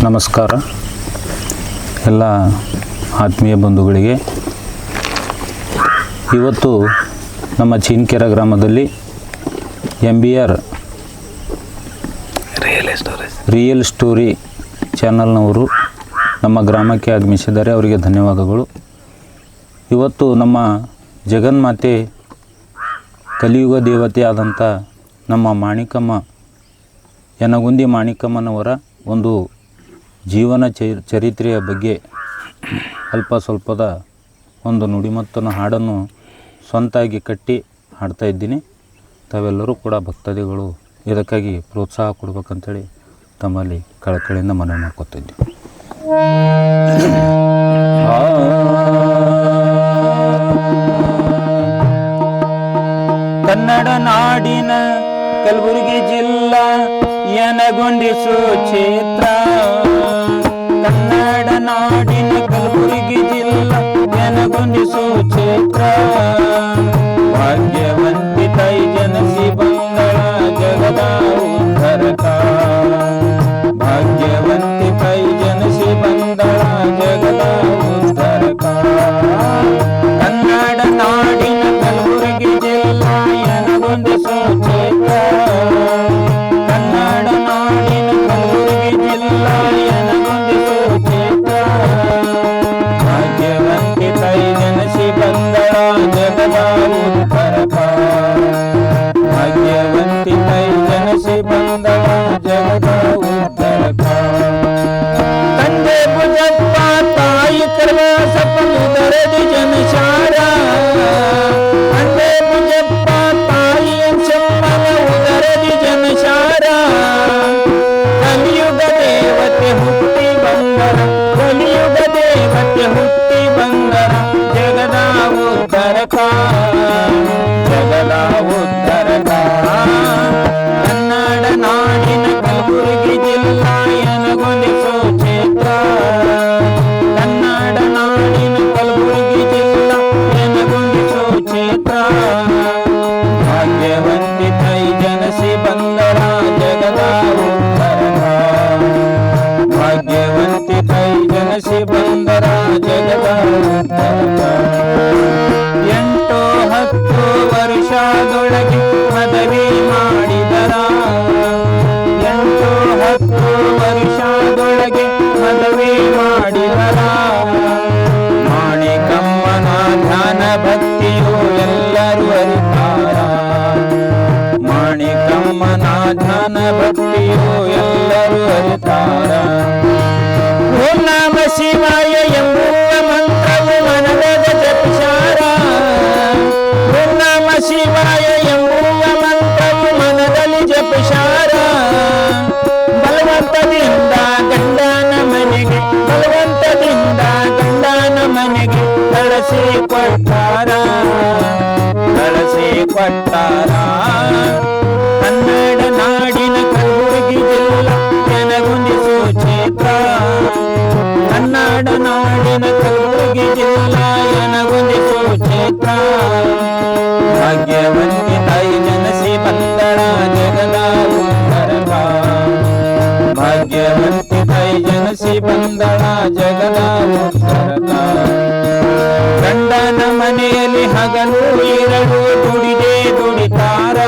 ನಮಸ್ಕಾರ ಎಲ್ಲ ಆತ್ಮೀಯ ಬಂಧುಗಳಿಗೆ. ಇವತ್ತು ನಮ್ಮ ಚೀನ್ಕೆರೆ ಗ್ರಾಮದಲ್ಲಿ MBR ರಿಯಲ್ ಸ್ಟೋರಿ ಚಾನಲ್ನವರು ನಮ್ಮ ಗ್ರಾಮಕ್ಕೆ ಆಗಮಿಸಿದ್ದಾರೆ. ಅವರಿಗೆ ಧನ್ಯವಾದಗಳು. ಇವತ್ತು ನಮ್ಮ ಜಗನ್ಮಾತೆ ಕಲಿಯುಗ ದೇವತೆ ಆದಂಥ ನಮ್ಮ ಮಾಣಿಕಮ್ಮ ಯನಗುಂದಿ ಮಾಣಿಕಮ್ಮನವರ ಒಂದು ಜೀವನ ಚರಿತ್ರೆಯ ಬಗ್ಗೆ ಅಲ್ಪ ಸ್ವಲ್ಪದ ಒಂದು ನುಡಿಮತ್ತನ್ನು ಹಾಡನ್ನು ಸ್ವಂತಾಗಿ ಕಟ್ಟಿ ಹಾಡ್ತಾ ಇದ್ದೀನಿ. ತಾವೆಲ್ಲರೂ ಕೂಡ ಭಕ್ತಾದಿಗಳು ಇದಕ್ಕಾಗಿ ಪ್ರೋತ್ಸಾಹ ಕೊಡ್ಬೇಕಂತೇಳಿ ತಮ್ಮಲ್ಲಿ ಕಳಕಳಿಯಿಂದ ಮನವಿ ಮಾಡ್ಕೊತಿದ್ದೆ. ಕನ್ನಡ ನಾಡಿನ ಕಲಬುರಗಿ ಜಿಲ್ಲಾ ಯನಗುಂದಿ ಸುಕ್ಷೇತ್ರ. ಕನ್ನಡ ನಾಡಿನ ಕಲಬುರಗಿ ಜಿಲ್ಲಾ ಯನಗುಂದಿ ಸುಕ್ಷೇತ್ರ. ಭಾಗ್ಯವಂತಿ ತಾಯಿ ಜನಸಿ ಬಂದಳ ಜಗದ ಉದ್ಧಾರಕ. ಭಾಗ್ಯವಂತಿ ತಾಯಿ ಜನಸಿ ಬಂದಳ ಜಗದ ಉದ್ಧಾರಕ. ಕನ್ನಡ ನಾಡಿನ ಕಲಬುರಗಿ ಜಿಲ್ಲಾ ಯನಗುಂದಿ ಸುಕ್ಷೇತ್ರ. ಕನ್ನಡ ನಾಡಿನ ಕಲಬುರಗಿ ಜಿಲ್ಲಾ ಯನಗುಂದಿ ಸುಕ್ಷೇತ್ರ. ಭಾಗ್ಯವಂತಿ ತಾಯಿ ಜನಸಿ ಬಂದಳ ಜಗದ ಉದ್ಧಾರಕ. ಭಾಗ್ಯವಂತಿ ತಾಯಿ ಜನಸಿ ಬಂದಳ ಜಗದ ಉದ್ಧಾರಕ. ತಂದೆ ಭುಜಪ್ಪ ತಾಯಿ ಕರ್ವಾಸಪ್ಪ ಉದರದಿ ಜನಶಾರ. ತಂದೆ ಭುಜಪ್ಪ ತಾಯಿ ಅಂಶಮ್ಮನ ಉದರದಿ ಜನಶಾರ. ಕಲಿಯುಗ ದೇವತೆ ಹುಟ್ಟಿ ಬಂದರ. ಕಲಿಯುಗ ದೇವತೆ ಹುಟ್ಟಿ ಬಂದರ ಜಗದ ಉದ್ಧಾರಕ. ಜಗದ ಉದ್ಧಾರಕ. ಕನ್ನಡ ನಾಡಿನ ಕಲಬುರಗಿ ಜಿಲ್ಲಾ ಯನಗುಂದಿ ಸುಕ್ಷೇತ್ರ. ಕನ್ನಡ ನಾಡಿನ ಕಲಬುರಗಿ ಜಿಲ್ಲಾ ಯನಗುಂದಿ ಸುಕ್ಷೇತ್ರ. ಭಾಗ್ಯವಂತಿ ತಾಯಿ ಜನಸಿ ಬಂದಳ ಜಗದ ಉದ್ಧಾರಕ. ಭಾಗ್ಯವಂತಿ ತಾಯಿ ಜನಸಿ ಬಂದರ ಜಗದ ಉದ್ಧಾರಕ. 8-10 ವರ್ಷದೊಳಗೆ ಮದುವೆ ಮಾಡಿದರ. 8-10 ವರ್ಷದೊಳಗೆ ಮದುವೆ ಮಾಡಿದರ. ಮಾಣಿಕಮ್ಮನ ಧ್ಯಾನ ಭಕ್ತಿಯು ಎಲ್ಲರೂ ಅರಿತಾರ. ಮಾಣಿಕಮ್ಮನ ಧ್ಯಾನ ಭಕ್ತಿಯು ಎಲ್ಲರೂ ಅರಿತಾರ. ಓಂ ನಮ ಶಿವಾಯ ಎಂಬುವ ಮಂತ್ರವು ಮನದಾಗ ಜಪಿಸಾರ. ಓಂ ನಮ ಶಿವಾಯ ಎಂಬುವ ಮಂತ್ರವು ಮನದಲ್ಲಿ ಜಪಿಸಾರ. ಬಲವಂತದಿಂದ ಗಂಡನ ಮನೆಗೆ. ಬಲವಂತದಿಂದ ಗಂಡನ ಮನೆಗೆ ಕಳಿಸಿ ಕೊಟ್ಟಾರ. ಕಳಿಸಿ ಕೊಟ್ಟಾರ. ಕನ್ನಡ ನಾಡಿನ ಕಲಬುರಗಿ ಜಿಲ್ಲಾ ಯನಗುಂದಿ ಸುಕ್ಷೇತ್ರ. ಕನ್ನಡ ನಾಡಿನ ಕಲಬುರಗಿ ಜಿಲ್ಲಾ ಯನಗುಂದಿ ಸುಕ್ಷೇತ್ರ. ಭಾಗ್ಯವಂತಿ ತಾಯಿ ಜನಸಿ ಬಂದಳ ಜಗದ ಉದ್ಧಾರಕ. ಭಾಗ್ಯವಂತಿ ತಾಯಿ ಜನಸಿ ಬಂದಳ ಜಗದ ಉದ್ಧಾರಕ. ಗಂಡನ ಮನೆಯಲ್ಲಿ ಹಗಲು ಇರಲು ದುಡಿದೇ ದುಡಿತಾರ.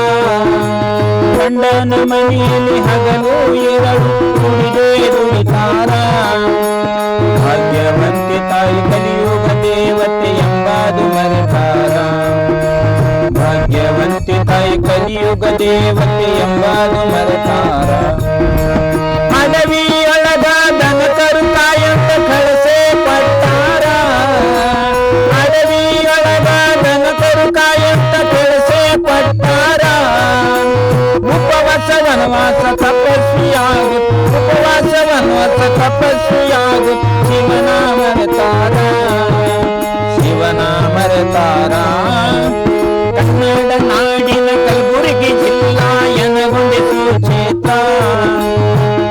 ಗಂಡನ ಮನೆಯಲ್ಲಿ ಹಗಲು ಇರಲು ದುಡಿದೇ ದುಡಿತಾರ. ಭಾಗ್ಯವಂತಿ ತಾಯಿ ಕಲಿಯುಗ ದೇವತೆ ಎಂಬುದು ಮರೆತಾರ. ಭಾಗ್ಯವಂತಿ ತಾಯಿ ಕಲಿಯುಗ ದೇವತೆ ಎಂಬುದು ಮರೆತಾರ. ಅಡವಿಯೊಳಗ ದನ ಕರು ಕಾಯಂತ ಕಳಸೆ ಪಟ್ಟಾರ. ಅಡವಿಯೊಳಗ ದನ ಕರು ಕಾಯಂತ ಕಳಸೆ ಪಟ್ಟಾರ. ಉಪವಾಸ ವನವಾಸ ತಪಸ್ವಿಯಾಗು. ಉಪವಾಸ ವನವಾಸ ತಪಸ್ವಿಯಾಗು. ಶಿವನ ಮರೆತಾರ. ಶಿವನ ಮರೆತಾರ. ಕನ್ನಡ ನಾಡಿನ ಕಲಬುರಗಿ ಜಿಲ್ಲಾ ಯನಗುಂದಿ ಸುಕ್ಷೇತ್ರ.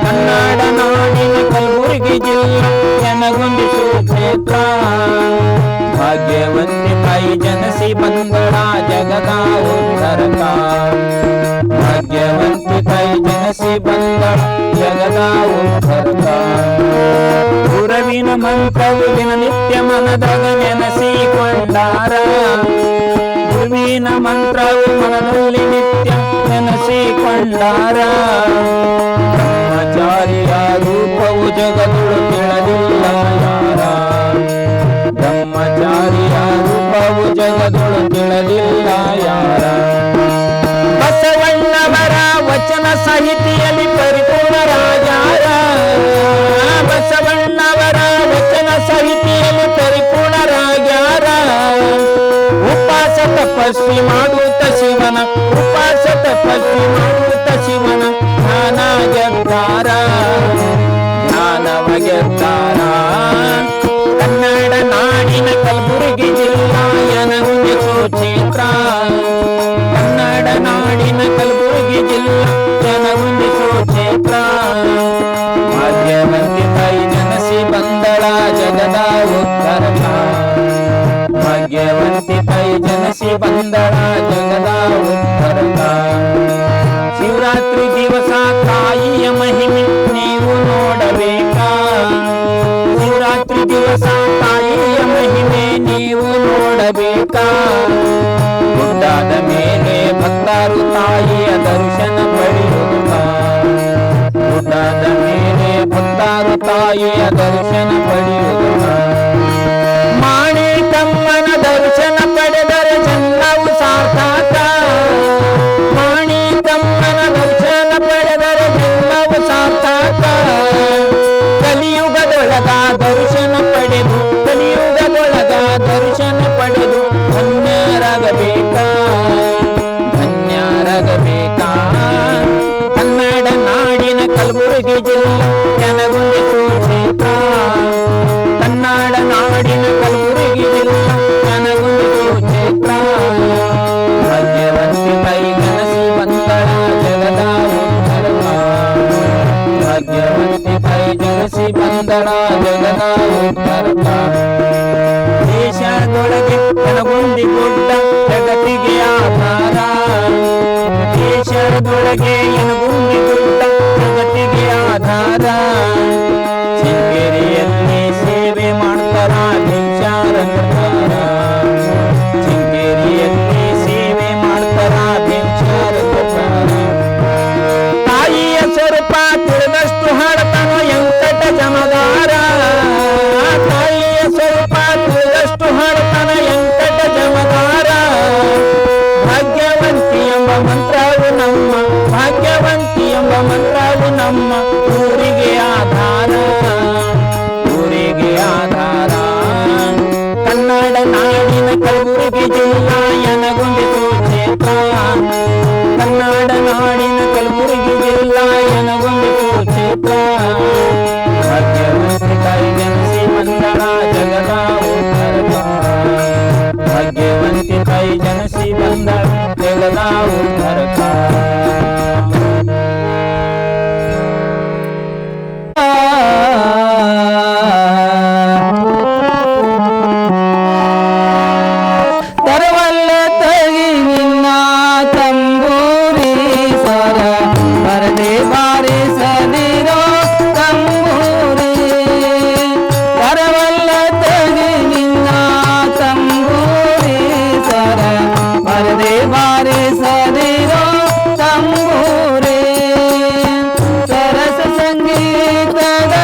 ಕನ್ನಡ ನಾಡಿನ ಕಲಬುರಗಿ ಜಿಲ್ಲಾ ಯನಗುಂದಿ ಸುಕ್ಷೇತ್ರ. ಭಾಗ್ಯವಂತಿ ತಾಯಿ ಜನಸಿ ಬಂದಳ ಜಗದ ಉದ್ಧಾರಕ. ಭಾಗ್ಯವಂತಿ ತಾಯಿ ಜನಸಿ ಬಂದಳ ಜಗದ ಉದ್ಧಾರಕ. ಮಂತ್ರವು ದಿನನಿತ್ಯ ಮನದಾಗ ನೆನೆಸಿಕೊಂಡಾರ ಗುರುವಿನ ಮಂತ್ರವು ಮನದಲ್ಲಿ ನಿತ್ಯ ನೆನೆಸಿಕೊಂಡಾರ ಬ್ರಹ್ಮಚಾರಿಯ ರೂಪವು ಜಗದೊಳು ತಿಳಿದಿಲ್ಲ ಯಾರ ಬ್ರಹ್ಮಚಾರಿಯ ರೂಪವು ಜಗದೊಳು ತಿಳಿದಿಲ್ಲ ಯಾರ ಬಸವಣ್ಣವರ ವಚನ ಸಾಹಿತಿಯಲ್ಲಿ ಪರಿಪೂರ್ಣರಾಗ್ಯಾರ ಬಸವಣ್ಣವರ ವಚನ ಸಾಹಿತಿಯಲ್ಲಿ ಪರಿಪೂರ್ಣರಾಗ್ಯಾರ ಉಪವಾಸ ತಪಸ್ವಿ ಮಾಡುತ್ತ ಶಿವನ ಉಪವಾಸ ತಪಸ್ವಿ ಮಾಡುತ್ತ ಶಿವನ ಜ್ಞಾನ ಗೆದ್ದಾರ ಜ್ಞಾನವ ಗೆದ್ದಾರ ಕನ್ನಡ ನಾಡಿನ ಕಲಬುರಗಿ ಜಿಲ್ಲಾ ಯನಗುಂದಿ ಸುಕ್ಷೇತ್ರ ಕನ್ನಡ ನಾಡಿನ ಕಲಬುರಗಿ ಜಿಲ್ಲಾ ಯನಗುಂದಿ ಸುಕ್ಷೇತ್ರ ಭಾಗ್ಯವಂತಿ ತಾಯಿ ಜನಸಿ ಬಂದಳ ಜಗದ ಉತ್ತರಕ ಭಾಗ್ಯವಂತಿ ತಾಯಿ ಜನಸಿ ಬಂದಳ ಜಗದ ಉತ್ತರಕ ಶಿವರಾತ್ರಿ ದಿವಸ ತಾಯಿಯ ಮಹಿಮೆ ನೀವು ನೋಡಬೇಕಾ ಶಿವರಾತ್ರಿ ದಿವಸ ತಾಯಿಯ ಮಹಿಮೆ ನೀವು ನೋಡಬೇಕಾ ಗುಡ್ಡಾದ ಮೇಲೆ ಭಕ್ತರು ತಾಯಿಯ ದರ್ಶನ ಪಡೆಯುತ್ತ ಗುಡ್ಡಾದ ಮೇಲೆ ಭಕ್ತರು ತಾಯಿಯ ದರ್ಶನ ಪಡೆಯುತ್ತ ಮಾಣಿಕಮ್ಮನ ದರ್ಶನ ಪಡೆದರೆ ಜನ್ಮವು ಸಾರ್ಥಕ ಮಾಣಿಕಮ್ಮನ ದರ್ಶನ ಪಡೆದರೆ ಜನ್ಮವು ಸಾರ್ಥಕ ಕಲಿಯುಗದೊಳಗ ದರ್ಶನ ಪಡೆದು ಕಲಿಯುಗದೊಳಗ ದರ್ಶನ ಪಡೆದು ಧನ್ಯರಾಗಬೇಕಾ ಧನ್ಯರಾಗಬೇಕಾ ಕನ್ನಡ ನಾಡಿನ ಕಲಬುರಗಿ ಜಿಲ್ಲಾ ಯನಗುಂದಿ ಸುಕ್ಷೇತ್ರ ಕನ್ನಡ ನಾಡಿನ ಕಲಬುರಗಿ ಜಿಲ್ಲಾ ಯನಗುಂದಿ ಸುಕ್ಷೇತ್ರ ಭಾಗ್ಯವಂತಿ ತಾಯಿ ಜನಸಿ ಬಂದಳ ಜಗದ ಉತ್ತರಕ ಭಾಗ್ಯವಂತಿ ತಾಯಿ ಜನಸಿ ಬಂದಳ ಜಗದ ಉತ್ತರಕ ದೇಶದೊಳಗೆ ಯನಗುಂದಿ ಗುಡ್ಡ ಜಗತ್ತಿಗೆ ಆಧಾರ ದೇಶದೊಳಗೆ ಯನಗುಂದಿ ಗುಡ್ಡ ಜಗತ್ತಿಗೆ ಆಧಾರ ಚಿಂಗೇರಿಯಲ್ಲಿ ಸೇವೆ ಮಾಡ್ತಾರ ಭಿಕ್ಷಾರಕರ ಚಿಂಗೇರಿಯಲ್ಲಿ ಸೇವೆ ಮಾಡ್ತಾರ ಭಿಕ್ಷಾರಕರ ತಾಯಿಯ ಸ್ವರೂಪ ತಿಳಿದಷ್ಟು ಹಾಡತಾನೋ ಎಂಕಟ ಜಮದಾರ ತಾಯಿಯ ಸ್ವರೂಪ ತಿಳಿದಷ್ಟು ಹಾಡತಾನ ಎಂಕಟ ಜಮದಾರ ಭಾಗ್ಯವಂತಿ ಎಂಬ ಮಂತ್ರವು ನಮ್ಮ ಭಾಗ್ಯವಂತಿ ಎಂಬ ಮಂತ್ರವು ನಮ್ಮ ಊರಿಗೆ ಆಧಾರ ಊರಿಗೆ ಆಧಾರ ಕನ್ನಡ ನಾಡಿನ ಕಲಬುರಗಿ ಜಿಲ್ಲಾ ಯನಗುಂದಿ ಸುಕ್ಷೇತ್ರ ಕನ್ನಡ ನಾಡಿನ ಕಲಬುರಗಿ ಜಿಲ್ಲಾ ಯನಗುಂದಿ ಸುಕ್ಷೇತ್ರ ಭಾಗ್ಯವಂತಿ ತಾಯಿ ಜನಸಿ ಬಂದಳ ಜಗದ ಉತ್ತರಕ ಭಾಗ್ಯವಂತಿ ತಾಯಿ ಜನಸಿ ಬಂದಳ ಜಗದ ಉತ್ತರಕ ತರವಲ್ಲ ತಗಿ ನಿನ್ನ ತಂಬೂರಿ ಸ್ವರ ಬರದೆ ಬಾರಿಸದಿರೋ ತಂಬೂರಿ ತರವಲ್ಲ ತಗಿ ನಿನ್ನ ತಂಬೂರಿ ಸ್ವರ ಬರದೆ ಬಾರಿಸದಿರೋ ತಂಬೂರಿ ಸರಸ ಸಂಗೀತದ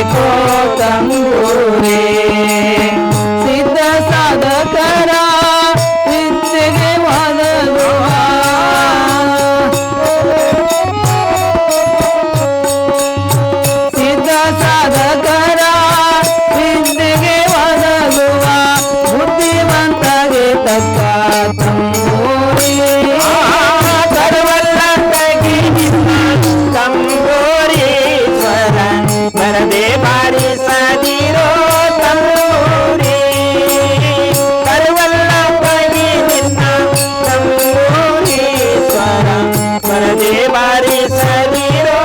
ಬಾರಿಸೋ ತಂಬೂರಿ ಸಿದ್ಧ ಸಾಧಕರ ವಿದ್ಯೆಗೆ ಒದಗುವ ಸಿದ್ಧ ಸಾಧಕರ ವಿದ್ಯೆಗೆ ಒದಗುವ ಬುದ್ಧಿವಂತಗೆ ತಕ್ಕ ತಂಬೂರಿ ಕರುವಲ್ಲ ತಂಬೂರೀಶ್ವರ ಬರದೆ ಬಾರಿಸದಿರೋ ತಂಬೂರಿ ಕರುವಲ್ಲ ನಿನ್ನ ತಂಬೂರೀಶ್ವರ ಬರದೆ ಬಾರಿಸದಿರೋ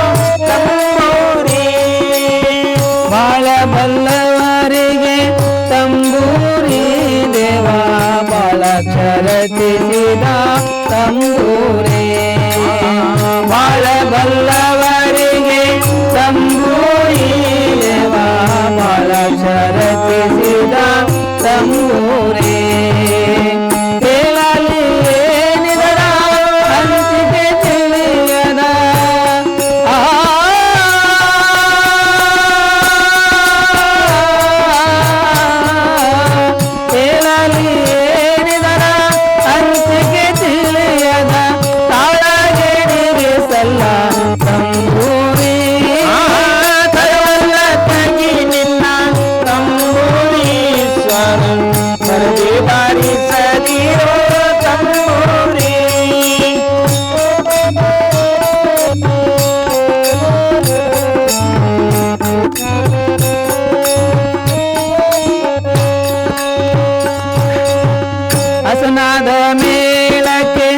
ತಂಬೂರಿ ಬಾಳ ಬಲ್ಲವರಿಗೆ ತಂಬೂರಿ ದೇವ ಬಾಳ ಕ್ಷರತಿಸಿದ ತಂಬೂರಿ ಬಾಳ ಬಲ್ಲವರಿಗೆ ತಂಬೂರಿ ದೇವ ಬಾಳ ಕ್ಷರತಿಸಿದ ತಂಬೂರಿ ಕೇಳಲಿ ಏನಿದರ ಹಂಚಿಕೆ ತಿಳಿಯದ ಕೇಳಲಿ ಏನಿದರ ಹಂಚಿಕೆ ತಿಳಿಯದ ತಾಳಗೇಡಿಗೆ ಸಲ್ಲ ತಂಬೂರಿ ಕರುವಲ್ಲ ನಿನ್ನ ತಂಬೂರೀಶ್ವರ ಬರದೆ ಬಾರಿಸದಿರೋ ತಂಬೂರಿ ಹಸನಾದ ಮೇಳಕ್ಕೆ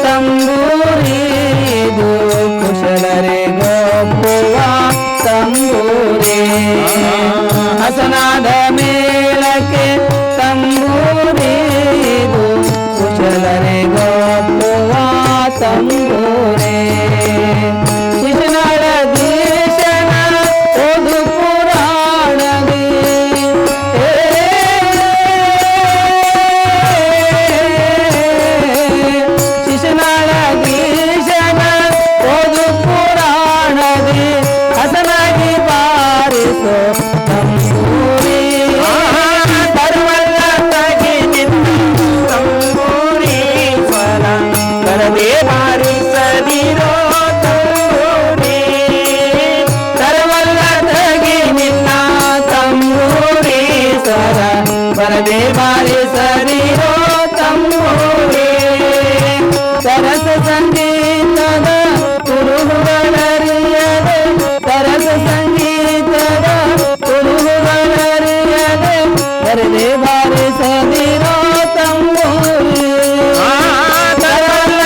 ತಂಬೂರಿ ಇದು ಕುಶಲರೆ ಗೋಪುವ ತಂಬೂರಿ ಹಸನಾದ ಮೇಳಕ್ಕೆ ತಂಬೂರಿ ಇದು ಕುಶಲರೆ ಗೋಪುವ ತಂಬೂರಿ ಶಿಶುನಾಳ ದೇಶನ ಓದು ಪುರಾಣದಿ ಶಿಶುನಾಳ ದೇಶನ ಓದು ಪುರಾಣದಿ ಹಸನಾಗಿ ಬಾರಿಸೋ ತಂಬೂರಿ ಕರುವಲ್ಲ ನಿನ್ನ ತಂಬೂರೀಶ್ವರ ಬರದೆ ಬಾರಿಸದಿರೋ ತಂಬೂರಿ ಕರವಲ್ಲ ನಿನ್ನ ತಂಬೂರಿ ಸರ ಬರದೆ ಬಾರಿಸದಿರೋ ತಂಬೂರಿ ಸರಸ ಸಂಗೀತದ ಕುರುಹುಗಳರಿಯದೆ ಸರಸ ಸಂಗೀತದ ಕುರುಹುಗಳರಿಯದೆ ಬರದೆ ಬಾರಿಸದಿರೋ ತಂಬೂರಿ ಕರವಲ್ಲ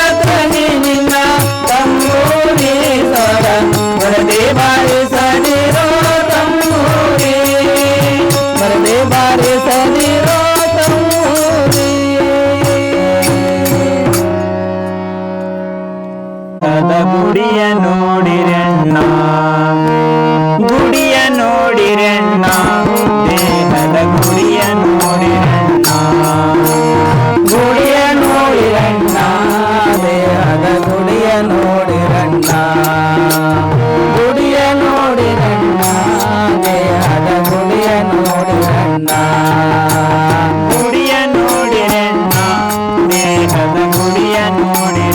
ನಿನ್ನ ತಂಬೂರಿ ಸರ ಬರದೆ ಬಾರಿಸದಿರೋ ತಂಬೂರಿ ಬರದೆ ಬಾರಿಸದಿರೋ ತಂಬೂರಿ ಅದ ಗುಡಿಯ ನೋಡಿರಣ್ಣ ಗುಡಿಯ ನೋಡಿರಣ್ಣ ದೇಹದ ಗುಡಿಯ ನೋಡಿರಣ್ಣ ಗುಡಿಯ ನೋಡಿರಣ್ಣ ದೇಹದ ಗುಡಿಯ ನೋಡಿರಣ್ಣ ಗುಡಿಯ ನೋಡಿರಣ್ಣ ದೇಹದ ಗುಡಿಯ ನೋಡಿರಣ್ಣ ಗುಡಿಯ ನೋಡಿರಣ್ಣ ದೇಹದ ಗುಡಿಯ ನೋಡಿರಣ್ಣ